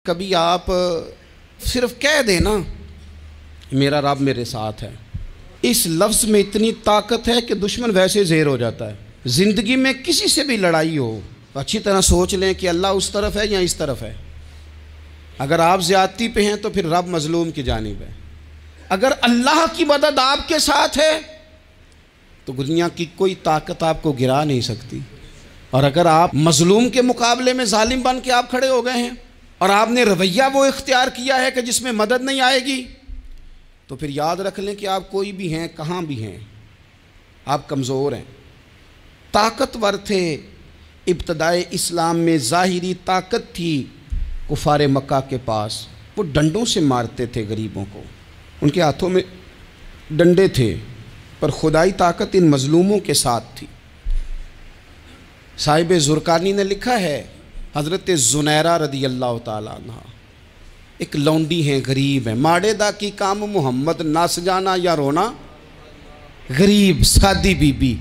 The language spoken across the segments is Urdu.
کبھی آپ صرف کہہ دیں نا میرا رب میرے ساتھ ہے، اس لفظ میں اتنی طاقت ہے کہ دشمن ویسے زیر ہو جاتا ہے۔ زندگی میں کسی سے بھی لڑائی ہو تو اچھی طرح سوچ لیں کہ اللہ اس طرف ہے یا اس طرف ہے۔ اگر آپ زیادتی پہ ہیں تو پھر رب مظلوم کی جانب ہے۔ اگر اللہ کی مدد آپ کے ساتھ ہے تو دنیا کی کوئی طاقت آپ کو گرا نہیں سکتی۔ اور اگر آپ مظلوم کے مقابلے میں ظالم بن کے آپ کھڑے ہو گئے ہیں اور آپ نے رویہ وہ اختیار کیا ہے کہ جس میں مدد نہیں آئے گی، تو پھر یاد رکھ لیں کہ آپ کوئی بھی ہیں، کہاں بھی ہیں، آپ کمزور ہیں۔ طاقتور تھے ابتدائے اسلام میں، ظاہری طاقت تھی کفار مکہ کے پاس، وہ ڈنڈوں سے مارتے تھے غریبوں کو، ان کے ہاتھوں میں ڈنڈے تھے، پر خدائی طاقت ان مظلوموں کے ساتھ تھی۔ صاحب زرقانی نے لکھا ہے، حضرت زنیرہ رضی اللہ تعالیٰ عنہ ایک لونڈی ہیں، غریب ہیں، ماڑے دا کی کام محمد ناس جانا یا رونا، غریب سادی بی بی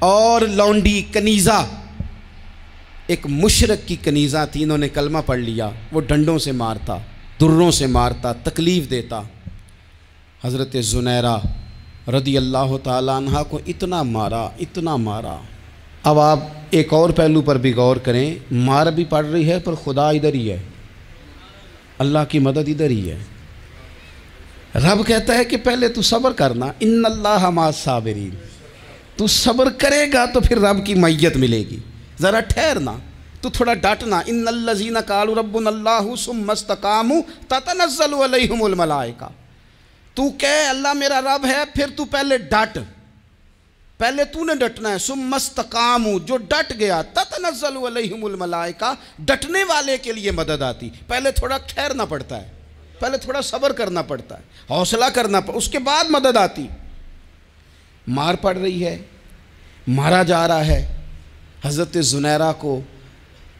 اور لونڈی کنیزہ، ایک مشرک کی کنیزہ تھی، انہوں نے کلمہ پڑھ لیا، وہ ڈنڈوں سے مارتا، دروں سے مارتا، تکلیف دیتا۔ حضرت زنیرہ رضی اللہ تعالیٰ عنہ کو اتنا مارا، اتنا مارا۔ اب آپ ایک اور پہلو پر بھی غور کریں، مار بھی پڑ رہی ہے پر خدا ادھر ہی ہے، اللہ کی مدد ادھر ہی ہے۔ رب کہتا ہے کہ پہلے تو صبر کرنا، ان اللہ مع الصابرین، تو صبر کرے گا تو پھر رب کی معیت ملے گی، ذرا ٹھہرنا، تو تھوڑا ڈٹنا۔ ان الذین قالوا ربنا اللہ ثم استقاموا تتنزل علیہم الملائکہ، تو کہے اللہ میرا رب ہے، پھر تو پہلے ڈٹ، پہلے تو نے ڈٹنا ہے۔ ثم استقاموا، جو ڈٹ گیا، تتنزل علیہم الملائکہ، ڈٹنے والے کے لیے مدد آتی، پہلے تھوڑا ٹھہرنا پڑتا ہے، پہلے تھوڑا صبر کرنا پڑتا ہے، حوصلہ کرنا پڑتا، اس کے بعد مدد آتی۔ مار پڑ رہی ہے، مارا جا رہا ہے حضرت زنیرہ کو،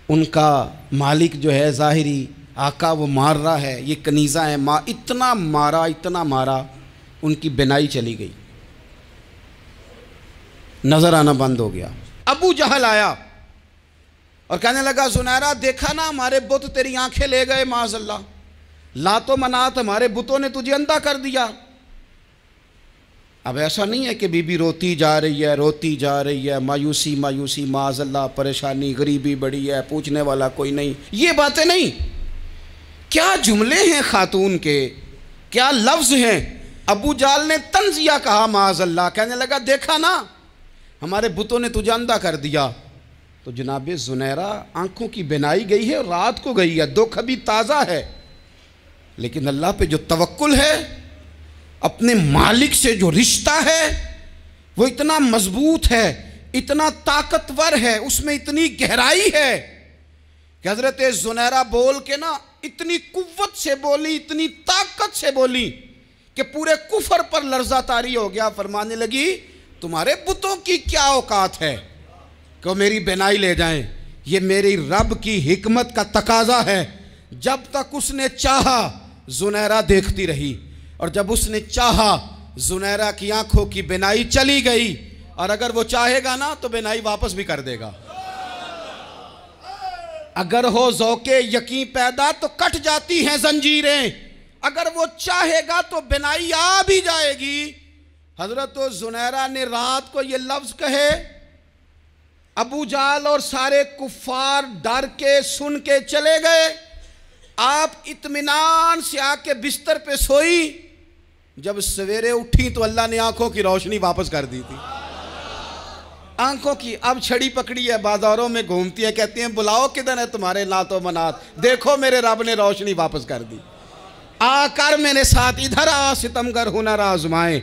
ان کا مالک جو ہے ظاہری آقا وہ مار رہا ہے، یہ کنیزہ ہے، اتنا مارا، اتنا مارا، ان کی بینائی چلی گئی، نظر آنا بند ہو گیا۔ ابو جہل آیا اور کہنے لگا زنیرہ دیکھا نا ہمارے بت تیری آنکھیں لے گئے، معاذ اللہ، لات و منات ہمارے بتوں نے تجھے اندھا کر دیا۔ اب ایسا نہیں ہے کہ بی بی روتی جا رہی ہے، روتی جا رہی ہے، مایوسی مایوسی، معاذ اللہ، پریشانی، غریبی بڑی ہے، پوچھنے والا کوئی نہیں، یہ باتیں نہیں۔ کیا جملے ہیں خاتون کے، کیا لفظ ہیں۔ ابو جہل نے تنزیہ کہا، معاذ اللہ، کہنے لگا دیکھا نا ہمارے بتوں نے تجھے اندھا کر دیا۔ تو جناب زنیرہ آنکھوں کی بینائی گئی ہے، رات کو گئی ہے، دکھ ابھی تازہ ہے، لیکن اللہ پہ جو توکل ہے، اپنے مالک سے جو رشتہ ہے وہ اتنا مضبوط ہے، اتنا طاقتور ہے، اس میں اتنی گہرائی ہے کہ حضرت زنیرہ بول کے نا اتنی قوت سے بولی، اتنی طاقت سے بولی کہ پورے کفر پر لرزہ طاری ہو گیا۔ فرمانے لگی تمہارے بتوں کی کیا اوقات ہے کہ وہ میری بینائی لے جائیں، یہ میری رب کی حکمت کا تقاضا ہے۔ جب تک اس نے چاہا زنیرہ دیکھتی رہی، اور جب اس نے چاہا زنیرہ کی آنکھوں کی بینائی چلی گئی، اور اگر وہ چاہے گا نا تو بینائی واپس بھی کر دے گا۔ اگر ہو ذوق یقین پیدا تو کٹ جاتی ہیں زنجیریں، اگر وہ چاہے گا تو بینائی آ بھی جائے گی۔ حضرت زنیرہ نے رات کو یہ لفظ کہے، ابو جہل اور سارے کفار ڈر کے سن کے چلے گئے، آپ اطمینان سے آ کے بستر پہ سوئی۔ جب سویرے اٹھی تو اللہ نے آنکھوں کی روشنی واپس کر دی تھی، آنکھوں کی۔ اب چھڑی پکڑی ہے، بازاروں میں گھومتی ہے، کہتی ہیں بلاؤ کدھر ہے تمہارے لات و منات، دیکھو میرے رب نے روشنی واپس کر دی۔ آ کر میرے ساتھ ادھر آ، ستمگر ہنر آزمائیں،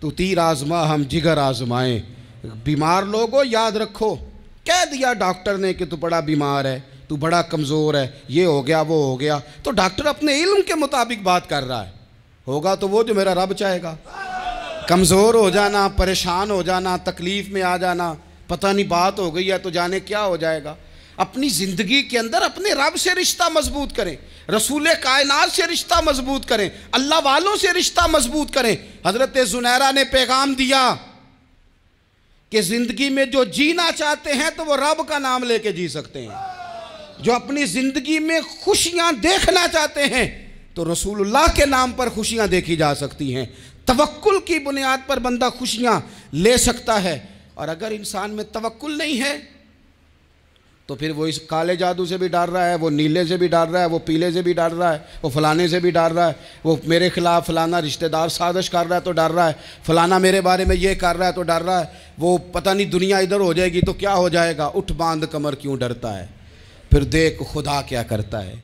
تو تیر آزما ہم جگر آزمائیں۔ بیمار لوگوں یاد رکھو، کہہ دیا ڈاکٹر نے کہ تو بڑا بیمار ہے، تو بڑا کمزور ہے، یہ ہو گیا وہ ہو گیا، تو ڈاکٹر اپنے علم کے مطابق بات کر رہا ہے، ہوگا تو وہ جو میرا رب چاہے گا۔ کمزور ہو جانا، پریشان ہو جانا، تکلیف میں آ جانا، پتہ نہیں بات ہو گئی ہے تو جانے کیا ہو جائے گا۔ اپنی زندگی کے اندر اپنے رب سے رشتہ مضبوط کریں، رسول کائنات سے رشتہ مضبوط کریں، اللہ والوں سے رشتہ مضبوط کریں۔ حضرت زنیرہ نے پیغام دیا کہ زندگی میں جو جینا چاہتے ہیں تو وہ رب کا نام لے کے جی سکتے ہیں۔ جو اپنی زندگی میں خوشیاں دیکھنا چاہتے ہیں تو رسول اللہ کے نام پر خوشیاں دیکھی جا سکتی ہیں. توکل کی بنیاد پر بندہ خوشیاں لے سکتا ہے. اور اگر انسان میں توکل نہیں ہے تو پھر وہ اس کالے جادو سے بھی ڈر رہا ہے, وہ نیلے سے بھی ڈر رہا ہے, وہ پیلے سے بھی ڈر رہا ہے, وہ فلانے سے بھی ڈر رہا ہے, وہ میرے خلاف فلانا رشتہ دار سازش کر رہا ہے تو ڈر رہا ہے, فلانا میرے بارے میں یہ کر رہا ہے تو ڈر رہا ہے, وہ پتہ نہیں دنیا ادھر ہو جائے گی تو کیا ہو جائے گا, اٹھ باندھ کمر کیوں ڈرتا ہے, پھر دیکھ خدا کیا کرتا ہے.